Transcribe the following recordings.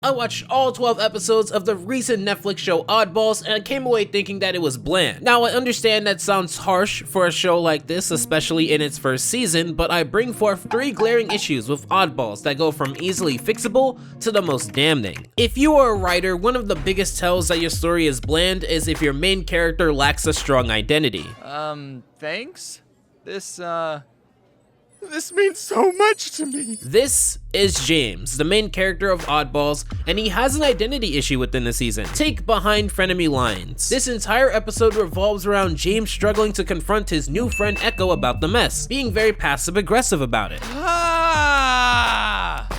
I watched all 12 episodes of the recent Netflix show Oddballs, and I came away thinking that it was bland. Now, I understand that sounds harsh for a show like this, especially in its first season, but I bring forth 3 glaring issues with Oddballs that go from easily fixable to the most damning. If you are a writer, one of the biggest tells that your story is bland is if your main character lacks a strong identity. Thanks? This means so much to me. This is James, the main character of Oddballs, and he has an identity issue within the season. Take behind frenemy lines. This entire episode revolves around James struggling to confront his new friend Echo about the mess, being very passive-aggressive about it.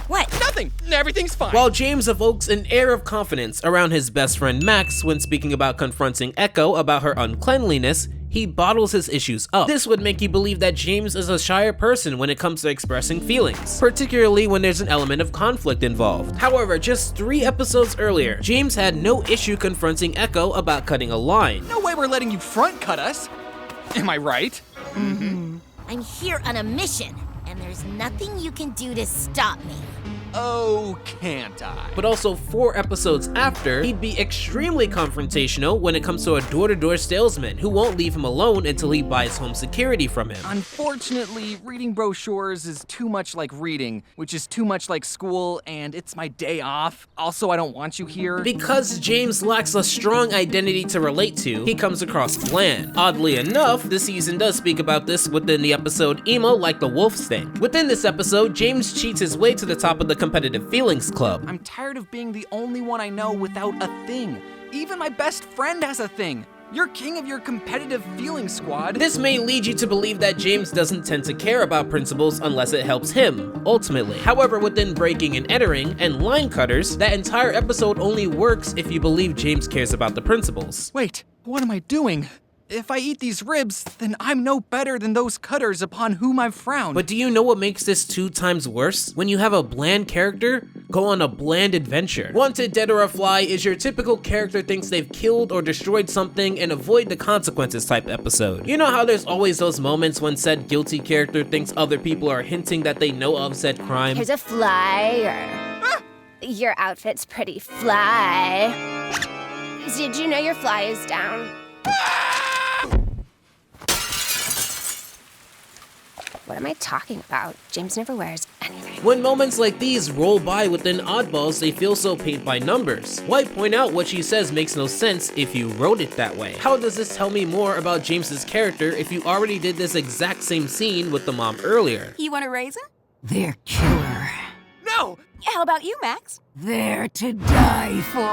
What? Nothing. Everything's fine. While James evokes an air of confidence around his best friend Max when speaking about confronting Echo about her uncleanliness, he bottles his issues up. This would make you believe that James is a shyer person when it comes to expressing feelings, particularly when there's an element of conflict involved. However, just 3 episodes earlier, James had no issue confronting Echo about cutting a line. No way we're letting you front cut us. Am I right? I'm here on a mission, and there's nothing you can do to stop me. Oh, can't I? But also 4 episodes after, he'd be extremely confrontational when it comes to a door-to-door salesman who won't leave him alone until he buys home security from him. Unfortunately, reading brochures is too much like reading, which is too much like school, and it's my day off. Also, I don't want you here. Because James lacks a strong identity to relate to, he comes across bland. Oddly enough, the season does speak about this within the episode Emo Like the Wolf Stink. Within this episode, James cheats his way to the top of the competitive feelings club. I'm tired of being the only one I know without a thing. Even my best friend has a thing. You're king of your competitive feelings squad. This may lead you to believe that James doesn't tend to care about principles unless it helps him, ultimately. However, within breaking and entering and line cutters, that entire episode only works if you believe James cares about the principles. Wait, what am I doing? If I eat these ribs, then I'm no better than those cutters upon whom I've frowned. But do you know what makes this 2 times worse? When you have a bland character go on a bland adventure. Wanted Dead or a Fly is your typical character thinks they've killed or destroyed something and avoid the consequences type episode. You know how there's always those moments when said guilty character thinks other people are hinting that they know of said crime? Here's a fly, your outfit's pretty fly. Did you know your fly is down? What am I talking about? James never wears anything. When moments like these roll by within Oddballs, they feel so paint by numbers. Why point out what she says makes no sense if you wrote it that way? How does this tell me more about James's character if you already did this exact same scene with the mom earlier? You want a raisin? They're killer. No! How about you, Max? They're to die for.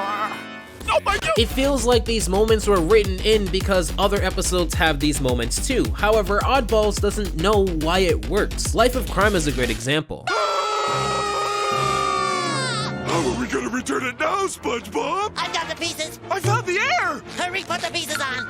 Oh my God! It feels like these moments were written in because other episodes have these moments too. However, Oddballs doesn't know why it works. Life of Crime is a great example. How are we gonna return it now, SpongeBob? I've got the pieces. I found the air! Hurry, put the pieces on.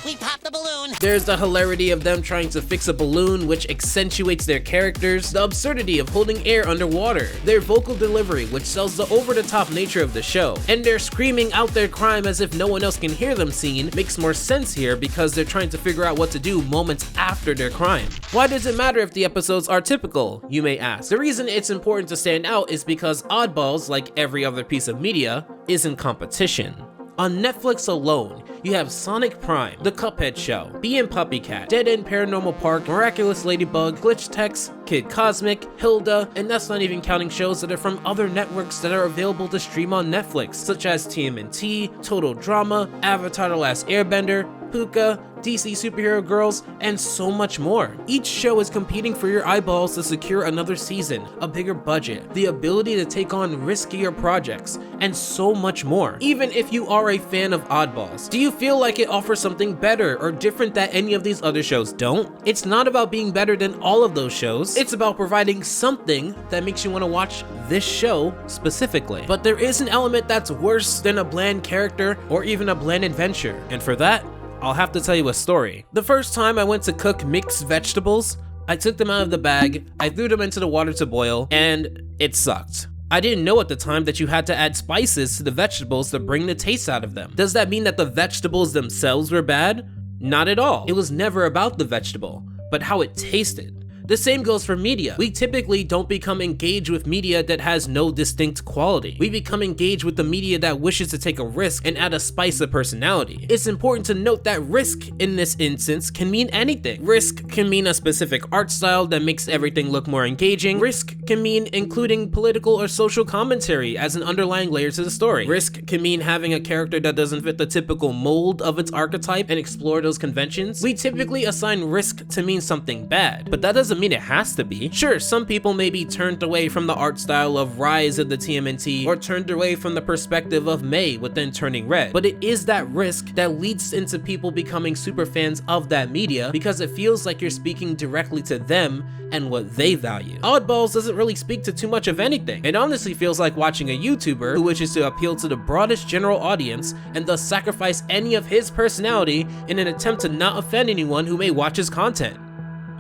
We popped the balloon. There's the hilarity of them trying to fix a balloon, which accentuates their characters, the absurdity of holding air underwater, their vocal delivery, which sells the over-the-top nature of the show, and their screaming out their crime as if no one else can hear them scene makes more sense here because they're trying to figure out what to do moments after their crime. Why does it matter if the episodes are typical, you may ask? The reason it's important to stand out is because Oddballs, like every other piece of media, is in competition. On Netflix alone, you have Sonic Prime, The Cuphead Show, Bee and Puppycat, Dead End Paranormal Park, Miraculous Ladybug, Glitch Tex, Kid Cosmic, Hilda, and that's not even counting shows that are from other networks that are available to stream on Netflix, such as TMNT, Total Drama, Avatar The Last Airbender, Puka, DC Superhero Girls, and so much more. Each show is competing for your eyeballs to secure another season, a bigger budget, the ability to take on riskier projects, and so much more. Even if you are a fan of Oddballs, do you feel like it offers something better or different that any of these other shows don't? It's not about being better than all of those shows, it's about providing something that makes you want to watch this show specifically. But there is an element that's worse than a bland character or even a bland adventure, and for that, I'll have to tell you a story. The first time I went to cook mixed vegetables, I took them out of the bag, I threw them into the water to boil, and it sucked. I didn't know at the time that you had to add spices to the vegetables to bring the taste out of them. Does that mean that the vegetables themselves were bad? Not at all. It was never about the vegetable, but how it tasted. The same goes for media. We typically don't become engaged with media that has no distinct quality. We become engaged with the media that wishes to take a risk and add a spice of personality. It's important to note that risk in this instance can mean anything. Risk can mean a specific art style that makes everything look more engaging. Risk can mean including political or social commentary as an underlying layer to the story. Risk can mean having a character that doesn't fit the typical mold of its archetype and explore those conventions. We typically assign risk to mean something bad, but that doesn't mean it has to be. Sure, some people may be turned away from the art style of Rise of the TMNT or turned away from the perspective of May within Turning Red, but it is that risk that leads into people becoming super fans of that media because it feels like you're speaking directly to them and what they value. Oddballs doesn't really speak to too much of anything. It honestly feels like watching a YouTuber who wishes to appeal to the broadest general audience and thus sacrifice any of his personality in an attempt to not offend anyone who may watch his content.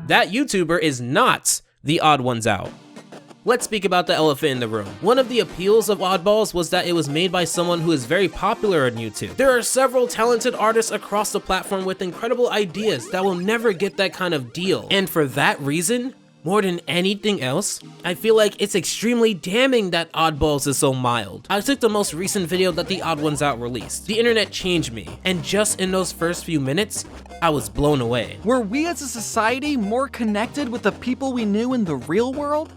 That YouTuber is not the Odd Ones Out. Let's speak about the elephant in the room. One of the appeals of Oddballs was that it was made by someone who is very popular on YouTube. There are several talented artists across the platform with incredible ideas that will never get that kind of deal. And for that reason, more than anything else, I feel like it's extremely damning that Oddballs is so mild. I took the most recent video that the Odd Ones Out released. The internet changed me, and just in those first few minutes, I was blown away. Were we as a society more connected with the people we knew in the real world?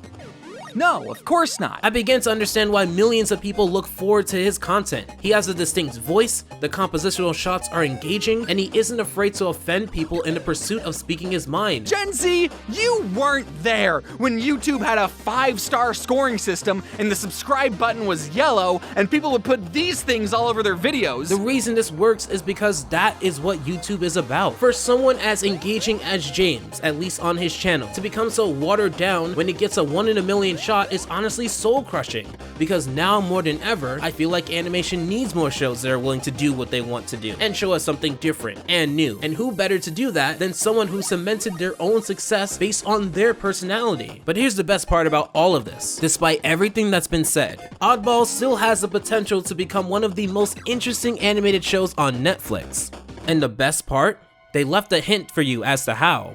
No, of course not. I began to understand why millions of people look forward to his content. He has a distinct voice, the compositional shots are engaging, and he isn't afraid to offend people in the pursuit of speaking his mind. Gen Z, you weren't there when YouTube had a 5-star scoring system and the subscribe button was yellow and people would put these things all over their videos. The reason this works is because that is what YouTube is about. For someone as engaging as James, at least on his channel, to become so watered down when it gets a 1 in a million shot is honestly soul crushing, because now more than ever, I feel like animation needs more shows that are willing to do what they want to do and show us something different and new. And who better to do that than someone who cemented their own success based on their personality? But here's the best part about all of this. Despite everything that's been said, Oddballs still has the potential to become one of the most interesting animated shows on Netflix. And the best part? They left a hint for you as to how.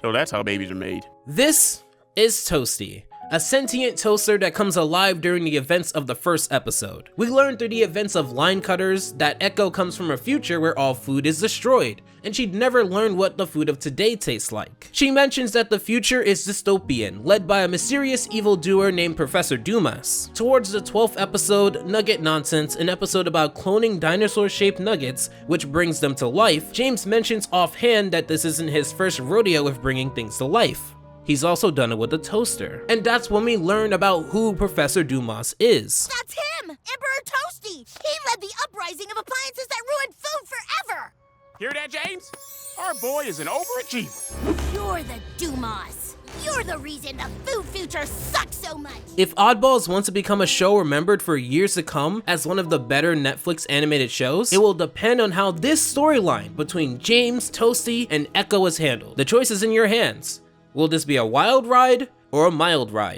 So that's how babies are made. This is Toasty, a sentient toaster that comes alive during the events of the first episode. We learn through the events of Line Cutters that Echo comes from a future where all food is destroyed, and she'd never learned what the food of today tastes like. She mentions that the future is dystopian, led by a mysterious evildoer named Professor Dumas. Towards the 12th episode, Nugget Nonsense, an episode about cloning dinosaur-shaped nuggets, which brings them to life, James mentions offhand that this isn't his first rodeo with bringing things to life. He's also done it with a toaster. And that's when we learn about who Professor Dumas is. That's him! Emperor Toasty! He led the uprising of appliances that ruined food forever! Hear that, James? Our boy is an overachiever. You're the Dumas. You're the reason the food future sucks so much! If Oddballs wants to become a show remembered for years to come as one of the better Netflix animated shows, it will depend on how this storyline between James, Toasty, and Echo is handled. The choice is in your hands. Will this be a wild ride or a mild ride?